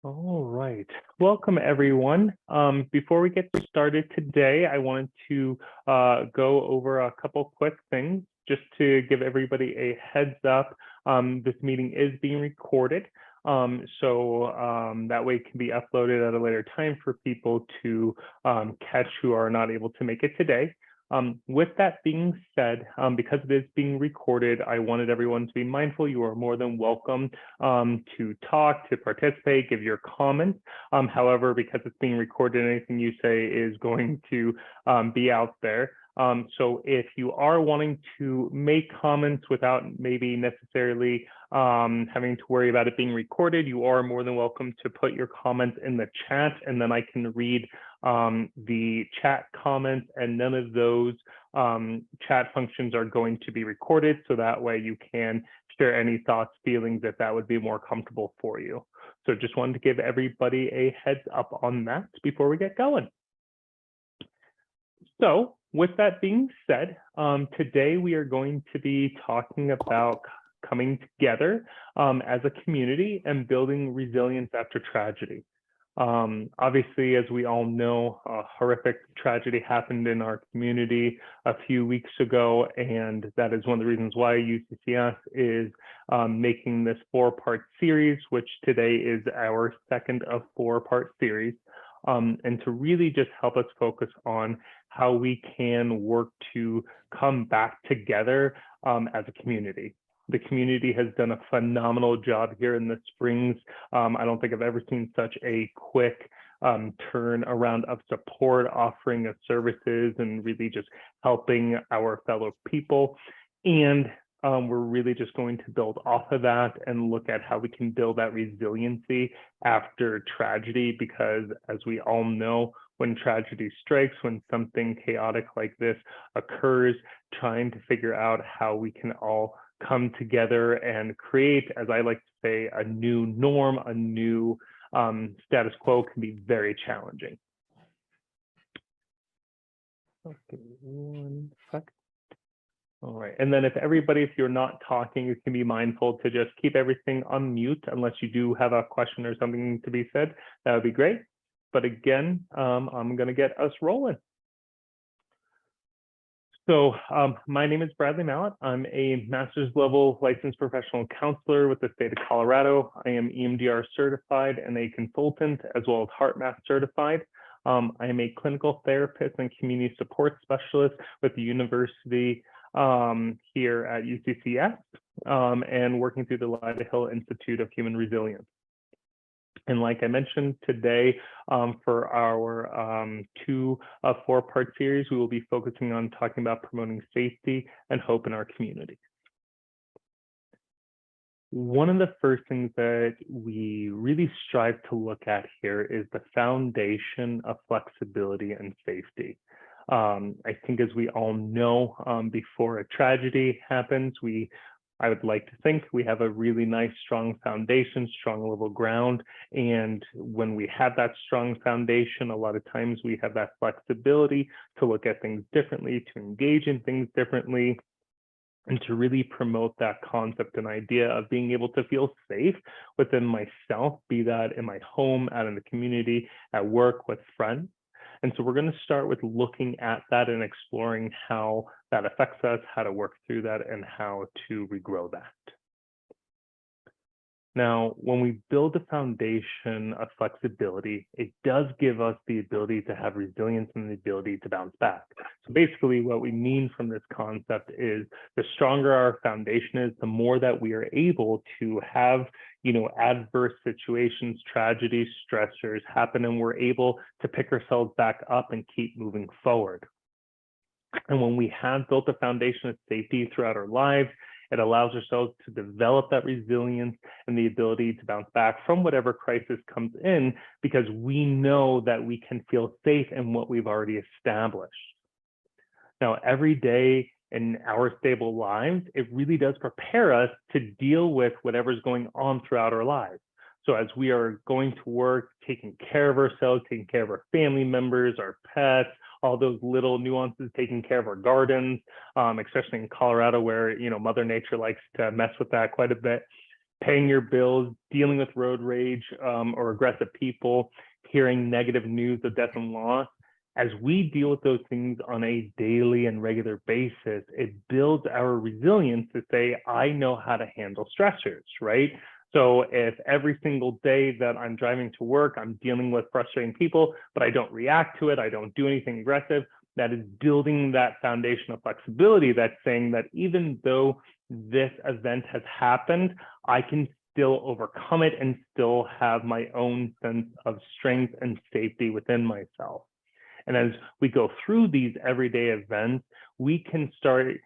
All right. Welcome, everyone. Before we get started today, I wanted to go over a couple quick things just to give everybody a heads up. This meeting is being recorded, so that way it can be uploaded at a later time for people to catch who are not able to make it today. With that being said, because it is being recorded, I wanted everyone to be mindful. You are more than welcome to talk, to participate, give your comments. However, because it's being recorded, anything you say is going to be out there. So if you are wanting to make comments without maybe necessarily having to worry about it being recorded, you are more than welcome to put your comments in the chat, and then I can read the chat comments, and none of those chat functions are going to be recorded. So that way you can share any thoughts, feelings, if that would be more comfortable for you. So just wanted to give everybody a heads up on that before we get going. So with that being said, today we are going to be talking about coming together as a community and building resilience after tragedy. Obviously, as we all know, a horrific tragedy happened in our community a few weeks ago, and that is one of the reasons why UCCS is making this 4-part series, which today is our second of 4-part series, and to really just help us focus on how we can work to come back together as a community. The community has done a phenomenal job here in the Springs. I don't think I've ever seen such a quick turn around of support, offering of services, and really just helping our fellow people. And we're really just going to build off of that and look at how we can build that resiliency after tragedy, because as we all know, when tragedy strikes, when something chaotic like this occurs, trying to figure out how we can all come together and create, as I like to say, a new norm, a new status quo can be very challenging. Okay, 1 sec. All right, and then if you're not talking, you can be mindful to just keep everything on mute unless you do have a question or something to be said. That would be great. But again, I'm going to get us rolling. So my name is Bradley Mallett. I'm a master's level licensed professional counselor with the state of Colorado. I am EMDR certified and a consultant, as well as HeartMath certified. I am a clinical therapist and community support specialist with the university here at UCCS and working through the Lyda Hill Institute of Human Resilience. And like I mentioned today, for our 2 of 4-part series, we will be focusing on talking about promoting safety and hope in our community. One of the first things that we really strive to look at here is the foundation of flexibility and safety. I think, as we all know, before a tragedy happens, I would like to think we have a really nice, strong foundation, strong level ground. And when we have that strong foundation, a lot of times we have that flexibility to look at things differently, to engage in things differently, and to really promote that concept and idea of being able to feel safe within myself, be that in my home, out in the community, at work, with friends. And so we're going to start with looking at that and exploring how that affects us, how to work through that, and how to regrow that. Now, when we build a foundation of flexibility, it does give us the ability to have resilience and the ability to bounce back. So basically what we mean from this concept is the stronger our foundation is, the more that we are able to have, adverse situations, tragedies, stressors happen, and we're able to pick ourselves back up and keep moving forward. And when we have built a foundation of safety throughout our lives, it allows ourselves to develop that resilience and the ability to bounce back from whatever crisis comes in, because we know that we can feel safe in what we've already established. Now, every day in our stable lives, it really does prepare us to deal with whatever's going on throughout our lives. So as we are going to work, taking care of ourselves, taking care of our family members, our pets, all those little nuances, taking care of our gardens, especially in Colorado where, Mother Nature likes to mess with that quite a bit. paying your bills, dealing with road rage or aggressive people, hearing negative news of death and loss. As we deal with those things on a daily and regular basis, it builds our resilience to say, I know how to handle stressors, right? So if every single day that I'm driving to work, I'm dealing with frustrating people, but I don't react to it, I don't do anything aggressive, that is building that foundation of flexibility that's saying that even though this event has happened, I can still overcome it and still have my own sense of strength and safety within myself. And as we go through these everyday events, we can start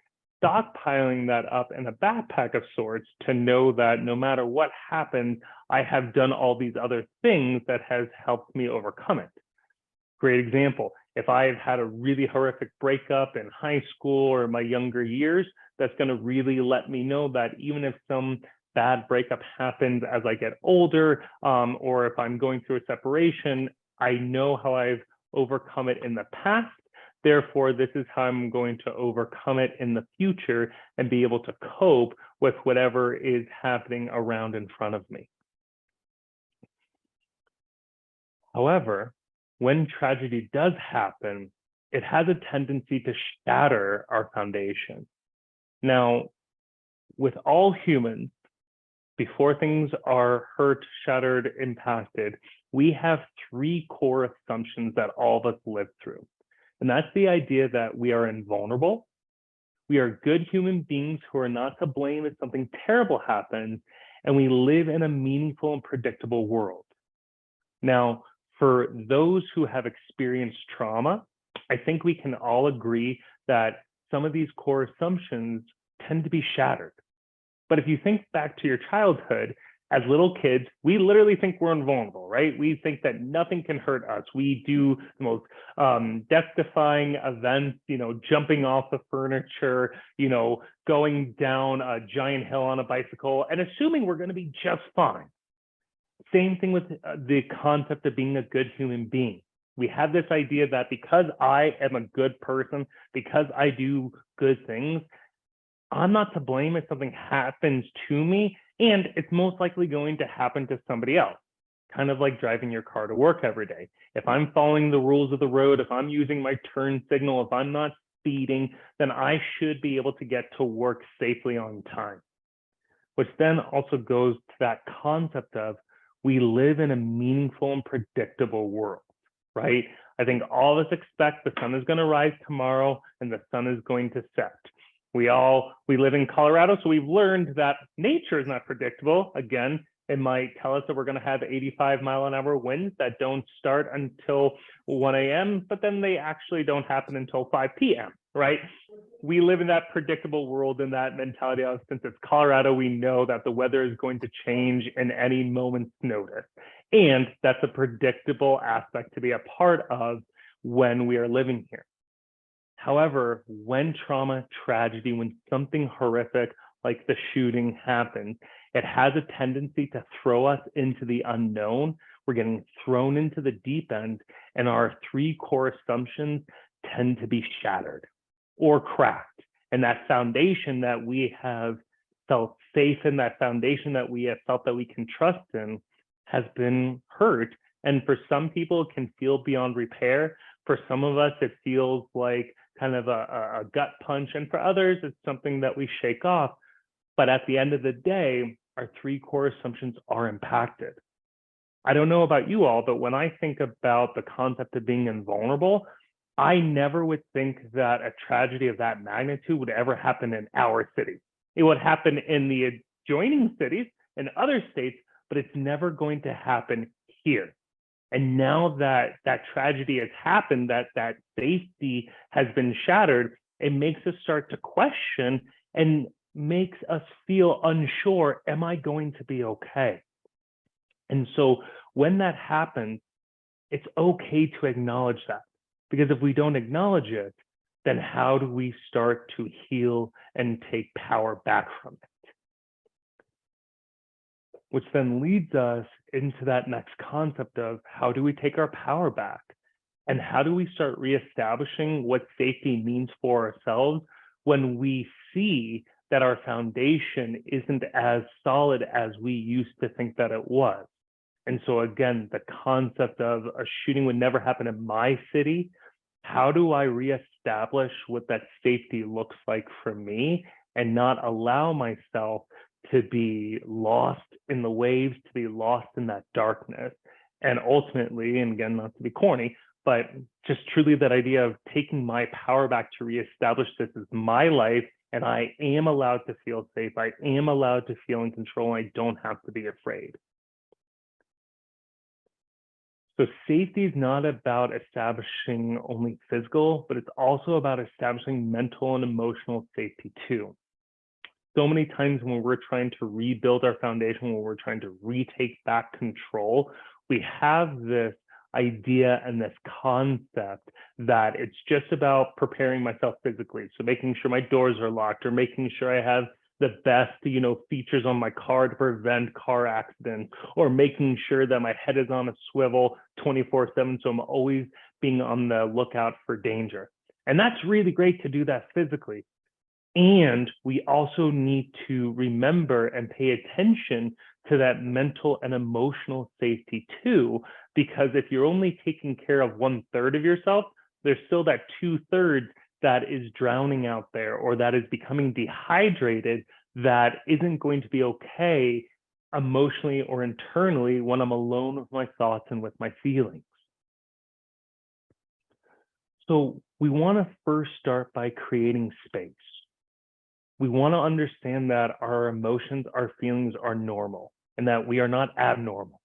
stockpiling that up in a backpack of sorts to know that no matter what happens, I have done all these other things that has helped me overcome it. Great example. If I've had a really horrific breakup in high school or my younger years, that's going to really let me know that even if some bad breakup happens as I get older, or if I'm going through a separation, I know how I've overcome it in the past. Therefore, this is how I'm going to overcome it in the future and be able to cope with whatever is happening around in front of me. However, when tragedy does happen, it has a tendency to shatter our foundation. Now, with all humans, before things are hurt, shattered, impacted, we have three core assumptions that all of us live through. And that's the idea that we are invulnerable, we are good human beings who are not to blame if something terrible happens, and we live in a meaningful and predictable world. Now, for those who have experienced trauma, I think we can all agree that some of these core assumptions tend to be shattered. But if you think back to your childhood, as little kids, we literally think we're invulnerable, right? We think that nothing can hurt us. We do the most death-defying events, jumping off the furniture, going down a giant hill on a bicycle and assuming we're going to be just fine. Same thing with the concept of being a good human being. We have this idea that because I am a good person, because I do good things, I'm not to blame if something happens to me, and it's most likely going to happen to somebody else. Kind of like driving your car to work every day. If I'm following the rules of the road, if I'm using my turn signal, if I'm not speeding, then I should be able to get to work safely on time. Which then also goes to that concept of we live in a meaningful and predictable world, right? I think all of us expect the sun is going to rise tomorrow and the sun is going to set. We live in Colorado, so we've learned that nature is not predictable. Again, it might tell us that we're going to have 85-mile-an-hour winds that don't start until 1 a.m., but then they actually don't happen until 5 p.m., right? We live in that predictable world and that mentality of, since it's Colorado, we know that the weather is going to change in any moment's notice. And that's a predictable aspect to be a part of when we are living here. However, when trauma, tragedy, when something horrific like the shooting happens, it has a tendency to throw us into the unknown. We're getting thrown into the deep end, and our three core assumptions tend to be shattered or cracked. And that foundation that we have felt safe in, that foundation that we have felt that we can trust in, has been hurt. And for some people, it can feel beyond repair. For some of us, it feels like kind of a gut punch. And for others, it's something that we shake off. But at the end of the day, our three core assumptions are impacted. I don't know about you all, but when I think about the concept of being invulnerable, I never would think that a tragedy of that magnitude would ever happen in our city. It would happen in the adjoining cities and other states, but it's never going to happen here. And now that that tragedy has happened, that safety has been shattered, it makes us start to question and makes us feel unsure, am I going to be okay? And so when that happens, it's okay to acknowledge that. Because if we don't acknowledge it, then how do we start to heal and take power back from it? Which then leads us into that next concept of how do we take our power back? And how do we start reestablishing what safety means for ourselves when we see that our foundation isn't as solid as we used to think that it was. And so again, the concept of a shooting would never happen in my city. How do I reestablish what that safety looks like for me and not allow myself to be lost in the waves, to be lost in that darkness? And ultimately, and again, not to be corny, but just truly that idea of taking my power back to reestablish this as my life, and I am allowed to feel safe. I am allowed to feel in control. I don't have to be afraid. So safety is not about establishing only physical, but it's also about establishing mental and emotional safety too. So many times when we're trying to rebuild our foundation, when we're trying to retake back control, we have this idea and this concept that it's just about preparing myself physically. So making sure my doors are locked, or making sure I have the best, features on my car to prevent car accidents, or making sure that my head is on a swivel 24/7. So I'm always being on the lookout for danger. And that's really great to do that physically. And we also need to remember and pay attention to that mental and emotional safety too, because if you're only taking care of 1/3 of yourself, there's still that 2/3 that is drowning out there, or that is becoming dehydrated, that isn't going to be okay emotionally or internally when I'm alone with my thoughts and with my feelings. So we want to first start by creating space. We want to understand that our emotions, our feelings are normal, and that we are not abnormal.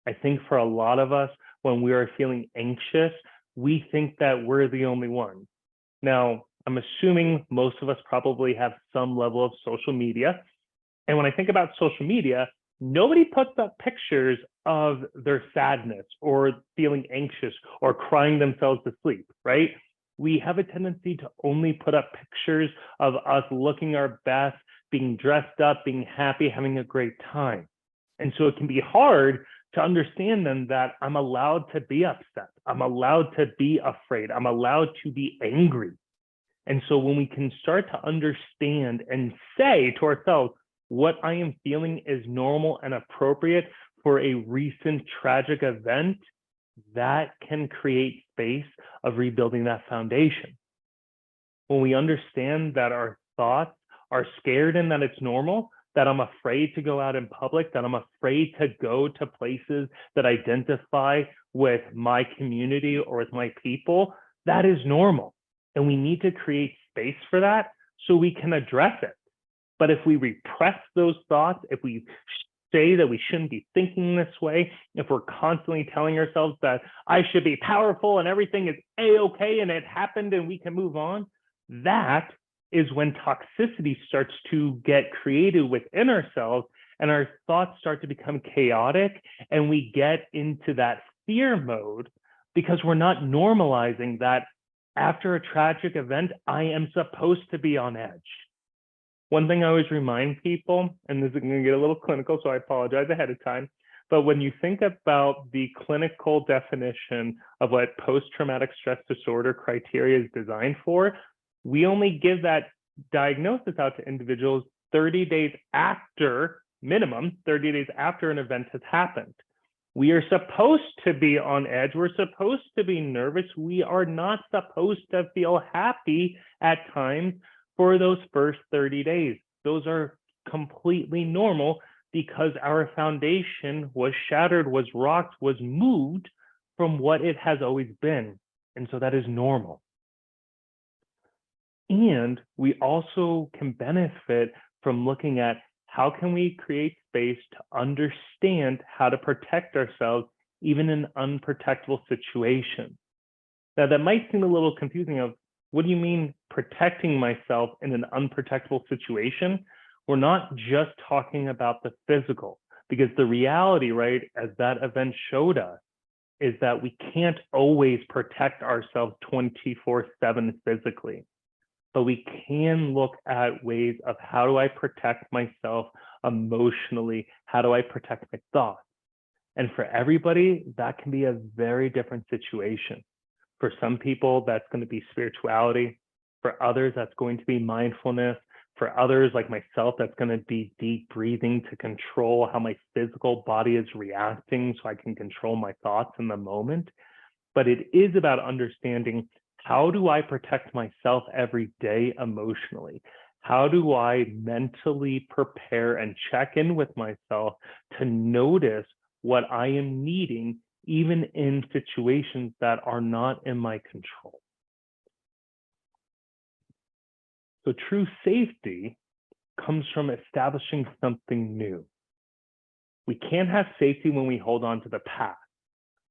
I think for a lot of us, when we are feeling anxious, we think that we're the only one. Now, I'm assuming most of us probably have some level of social media. And when I think about social media, nobody puts up pictures of their sadness or feeling anxious or crying themselves to sleep, right? We have a tendency to only put up pictures of us looking our best, being dressed up, being happy, having a great time. And so it can be hard to understand then that I'm allowed to be upset. I'm allowed to be afraid. I'm allowed to be angry. And so when we can start to understand and say to ourselves, what I am feeling is normal and appropriate for a recent tragic event, that can create space of rebuilding that foundation. When we understand that our thoughts are scared and that it's normal, that I'm afraid to go out in public, that I'm afraid to go to places that identify with my community or with my people, that is normal. And we need to create space for that so we can address it. But if we repress those thoughts, if we say that we shouldn't be thinking this way, if we're constantly telling ourselves that I should be powerful and everything is a-okay and it happened and we can move on, that is when toxicity starts to get created within ourselves and our thoughts start to become chaotic, and we get into that fear mode because we're not normalizing that after a tragic event, I am supposed to be on edge. One thing I always remind people, and this is going to get a little clinical, so I apologize ahead of time, but when you think about the clinical definition of what post-traumatic stress disorder criteria is designed for, we only give that diagnosis out to individuals 30 days after, minimum 30 days after an event has happened. We are supposed to be on edge. We're supposed to be nervous. We are not supposed to feel happy at times for those first 30 days. Those are completely normal because our foundation was shattered, was rocked, was moved from what it has always been. And so that is normal. And we also can benefit from looking at how can we create space to understand how to protect ourselves even in unprotectable situations. Now that might seem a little confusing of, what do you mean protecting myself in an unprotectable situation? We're not just talking about the physical, because the reality, right, as that event showed us, is that we can't always protect ourselves 24/7 physically, but we can look at ways of how do I protect myself emotionally? How do I protect my thoughts? And for everybody, that can be a very different situation. For some people, that's going to be spirituality. For others, that's going to be mindfulness. For others, like myself, that's going to be deep breathing to control how my physical body is reacting so I can control my thoughts in the moment. But it is about understanding, how do I protect myself every day emotionally? How do I mentally prepare and check in with myself to notice what I am needing, even in situations that are not in my control? So true safety comes from establishing something new. We can't have safety when we hold on to the past.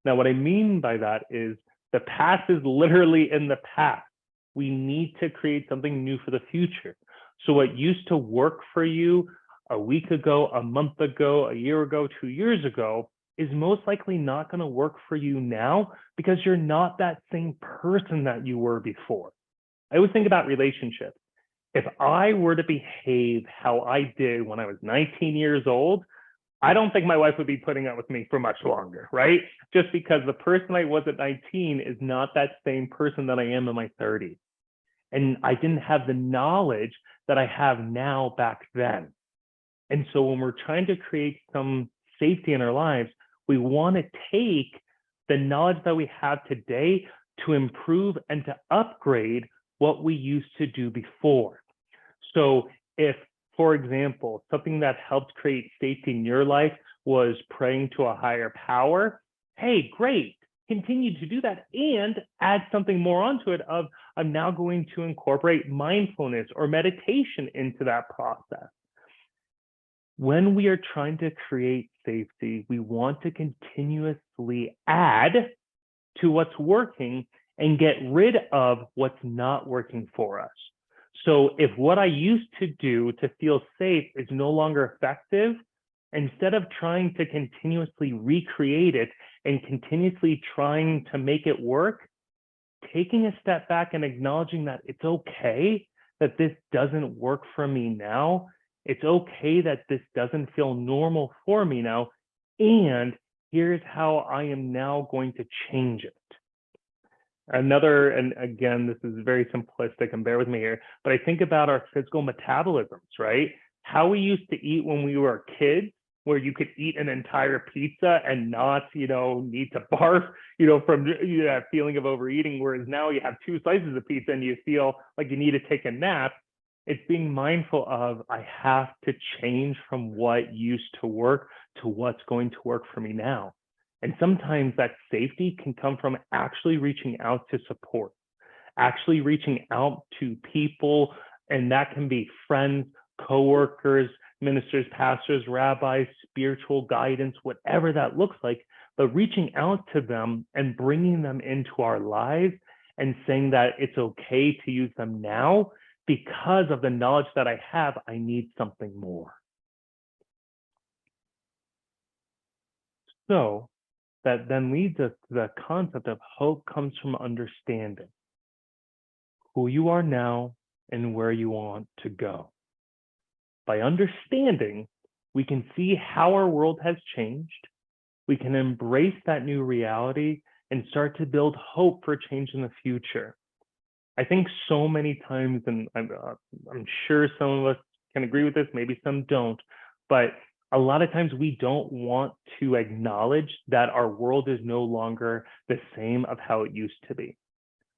Now, what I mean by that is the past is literally in the past. We need to create something new for the future. So what used to work for you a week ago, a month ago, a year ago, 2 years ago, is most likely not going to work for you now, because you're not that same person that you were before. I always think about relationships. If I were to behave how I did when I was 19 years old, I don't think my wife would be putting up with me for much longer, right? Just because the person I was at 19 is not that same person that I am in my 30s. And I didn't have the knowledge that I have now back then. And so when we're trying to create some safety in our lives, we want to take the knowledge that we have today to improve and to upgrade what we used to do before. So if, for example, something that helped create safety in your life was praying to a higher power, hey, great, continue to do that and add something more onto it of, I'm now going to incorporate mindfulness or meditation into that process. When we are trying to create safety, we want to continuously add to what's working and get rid of what's not working for us. So if what I used to do to feel safe is no longer effective, instead of trying to continuously recreate it and continuously trying to make it work, taking a step back and acknowledging that it's okay that this doesn't work for me now. It's okay that this doesn't feel normal for me now. And here's how I am now going to change it. Another, and again, this is very simplistic and bear with me here, but I think about our physical metabolisms, right? How we used to eat when we were kids, where you could eat an entire pizza and not, need to barf, from that feeling of overeating. Whereas now you have 2 slices of pizza and you feel like you need to take a nap. It's being mindful of, I have to change from what used to work to what's going to work for me now. And sometimes that safety can come from actually reaching out to support, actually reaching out to people, and that can be friends, coworkers, ministers, pastors, rabbis, spiritual guidance, whatever that looks like, but reaching out to them and bringing them into our lives and saying that it's okay to use them now because of the knowledge that I have. I need something more. So that then leads us to the concept of hope comes from understanding who you are now and where you want to go. By understanding, we can see how our world has changed. We can embrace that new reality and start to build hope for change in the future. I think so many times, and I'm sure some of us can agree with this, maybe some don't, but a lot of times we don't want to acknowledge that our world is no longer the same of how it used to be.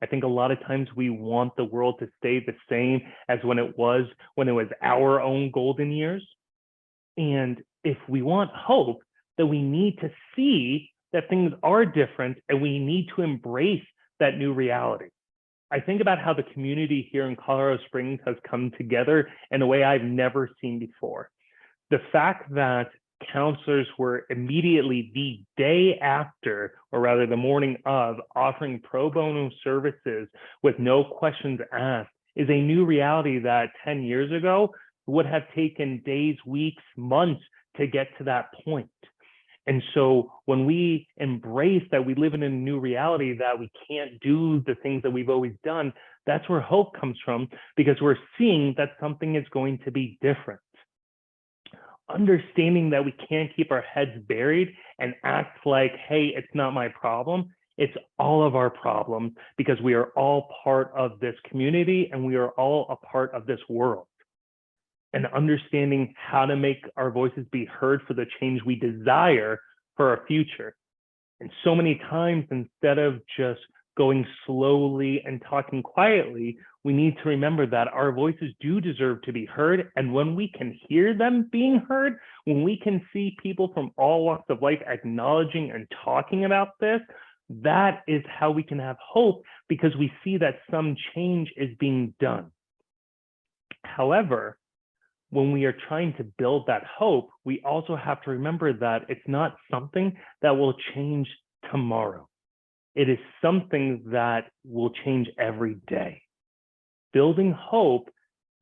I think a lot of times we want the world to stay the same as when it was our own golden years. And if we want hope, then we need to see that things are different and we need to embrace that new reality. I think about how the community here in Colorado Springs has come together in a way I've never seen before. The fact that counselors were immediately the day after, or rather the morning of, offering pro bono services with no questions asked is a new reality that 10 years ago would have taken days, weeks, months to get to that point. And so when we embrace that we live in a new reality, that we can't do the things that we've always done, that's where hope comes from, because we're seeing that something is going to be different. Understanding that we can't keep our heads buried and act like, hey, it's not my problem. It's all of our problems, because we are all part of this community and we are all a part of this world. and understanding how to make our voices be heard for the change we desire for our future. And so many times, instead of just going slowly and talking quietly, we need to remember that our voices do deserve to be heard. And when we can hear them being heard, when we can see people from all walks of life acknowledging and talking about this, that is how we can have hope, because we see that some change is being done. However, when we are trying to build that hope, we also have to remember that it's not something that will change tomorrow. It is something that will change every day. Building hope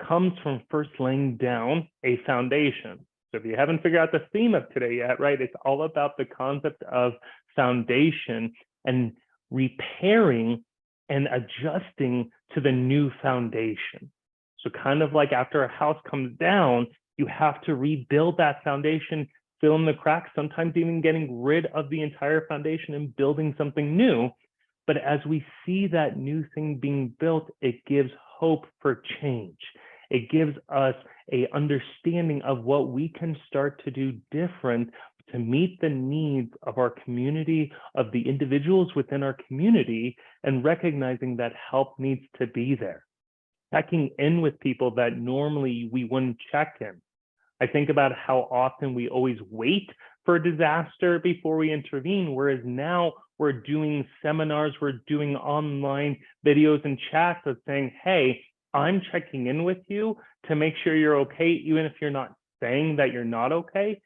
comes from first laying down a foundation. So if you haven't figured out the theme of today yet, right, it's all about the concept of foundation and repairing and adjusting to the new foundation. So kind of like after a house comes down, you have to rebuild that foundation, fill in the cracks, sometimes even getting rid of the entire foundation and building something new. But as we see that new thing being built, it gives hope for change. It gives us an understanding of what we can start to do different to meet the needs of our community, of the individuals within our community, and recognizing that help needs to be there. Checking in with people that normally we wouldn't check in. I think about how often we always wait for a disaster before we intervene, whereas now we're doing seminars, we're doing online videos and chats of saying, hey, I'm checking in with you to make sure you're okay, even if you're not saying that you're not okay,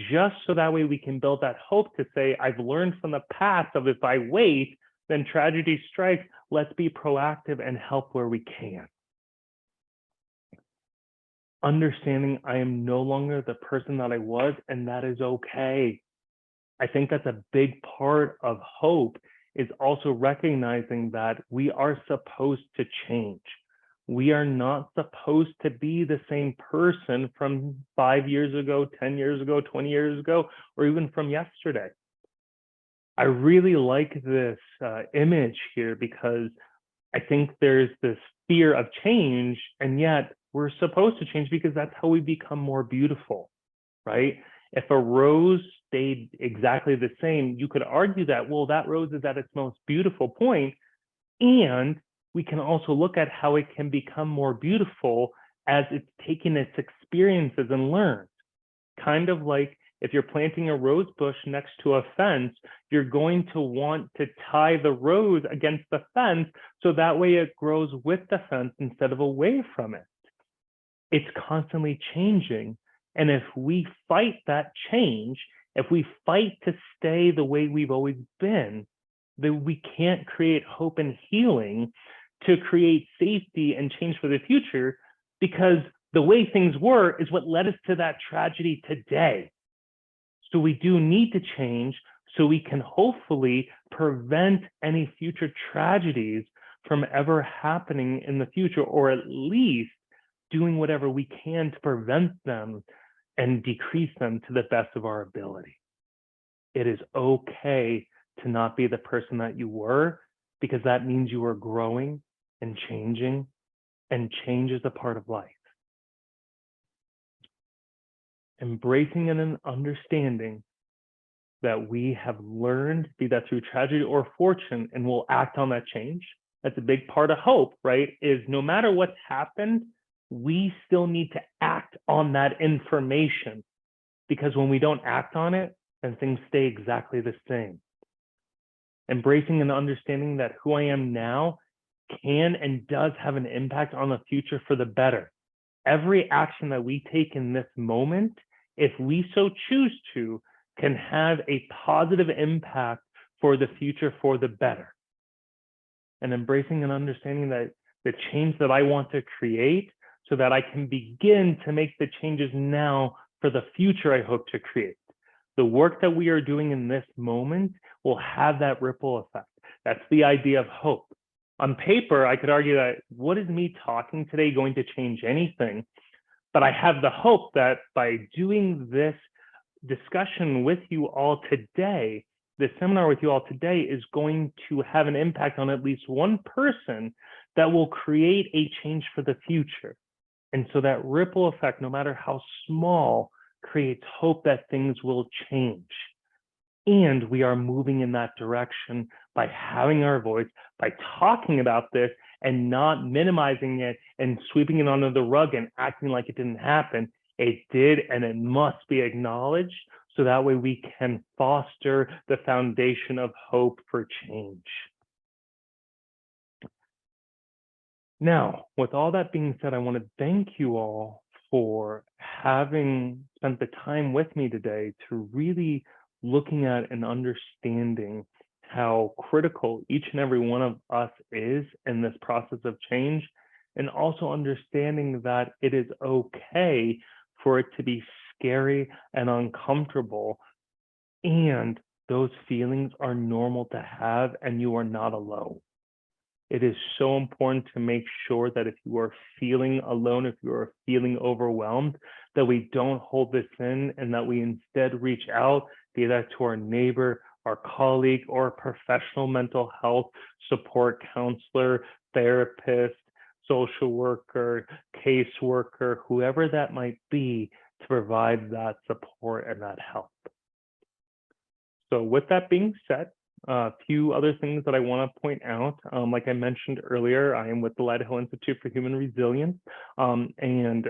just so that way we can build that hope to say, I've learned from the past of if I wait, then tragedy strikes, let's be proactive and help where we can. Understanding I am no longer the person that I was, and that is okay. I think that's a big part of hope, is also recognizing that we are supposed to change. We are not supposed to be the same person from 5 years ago, 10 years ago, 20 years ago, or even from yesterday. I really like this image here because I think there's this fear of change, and yet we're supposed to change because that's how we become more beautiful, right? If a rose stayed exactly the same, you could argue that, well, that rose is at its most beautiful point, and we can also look at how it can become more beautiful as it's taken its experiences and learned. Kind of like if you're planting a rose bush next to a fence, you're going to want to tie the rose against the fence so that way it grows with the fence instead of away from it. It's constantly changing. And if we fight that change, if we fight to stay the way we've always been, then we can't create hope and healing to create safety and change for the future, because the way things were is what led us to that tragedy today. So we do need to change so we can hopefully prevent any future tragedies from ever happening in the future, or at least doing whatever we can to prevent them and decrease them to the best of our ability. It is okay to not be the person that you were, because that means you are growing and change is a part of life. Embracing and understanding that we have learned, be that through tragedy or fortune, and we'll act on that change. That's a big part of hope, right? Is no matter what's happened, we still need to act on that information, because when we don't act on it, then things stay exactly the same. Embracing and understanding that who I am now can and does have an impact on the future for the better. Every action that we take in this moment, if we so choose to, can have a positive impact for the future for the better. And embracing and understanding that the change that I want to create, so that I can begin to make the changes now for the future I hope to create. The work that we are doing in this moment will have that ripple effect. That's the idea of hope. On paper, I could argue that what is me talking today going to change anything? But I have the hope that by doing this discussion with you all today, this seminar with you all today is going to have an impact on at least one person that will create a change for the future. And so that ripple effect, no matter how small, creates hope that things will change. And we are moving in that direction by having our voice, by talking about this and not minimizing it and sweeping it under the rug and acting like it didn't happen. It did, and it must be acknowledged. So that way we can foster the foundation of hope for change. Now, with all that being said, I want to thank you all for having spent the time with me today to really looking at and understanding how critical each and every one of us is in this process of change, and also understanding that it is okay for it to be scary and uncomfortable, and those feelings are normal to have, and you are not alone. It is so important to make sure that if you are feeling alone, if you are feeling overwhelmed, that we don't hold this in and that we instead reach out, be that to our neighbor, our colleague, or a professional mental health support counselor, therapist, social worker, caseworker, whoever that might be, to provide that support and that help. So with that being said, a few other things that I want to point out. Like I mentioned earlier, I am with the Lyda Hill Institute for Human Resilience, and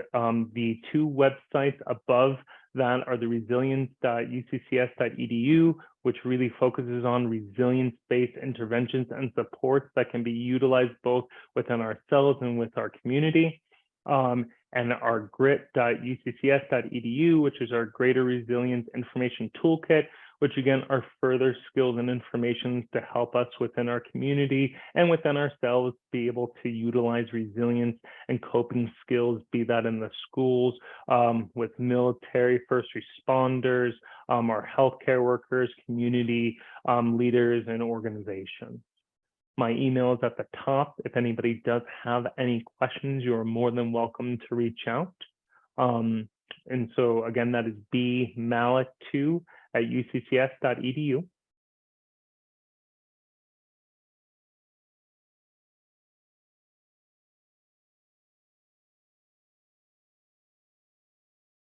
the two websites above that are the resilience.uccs.edu, which really focuses on resilience-based interventions and supports that can be utilized both within ourselves and with our community. And our grit.uccs.edu, which is our Greater Resilience Information Toolkit, which again are further skills and information to help us within our community and within ourselves be able to utilize resilience and coping skills, be that in the schools, with military, first responders, our healthcare workers, community leaders, and organizations. My email is at the top. If anybody does have any questions, you are more than welcome to reach out. And so again, that is bmalek2@uccs.edu.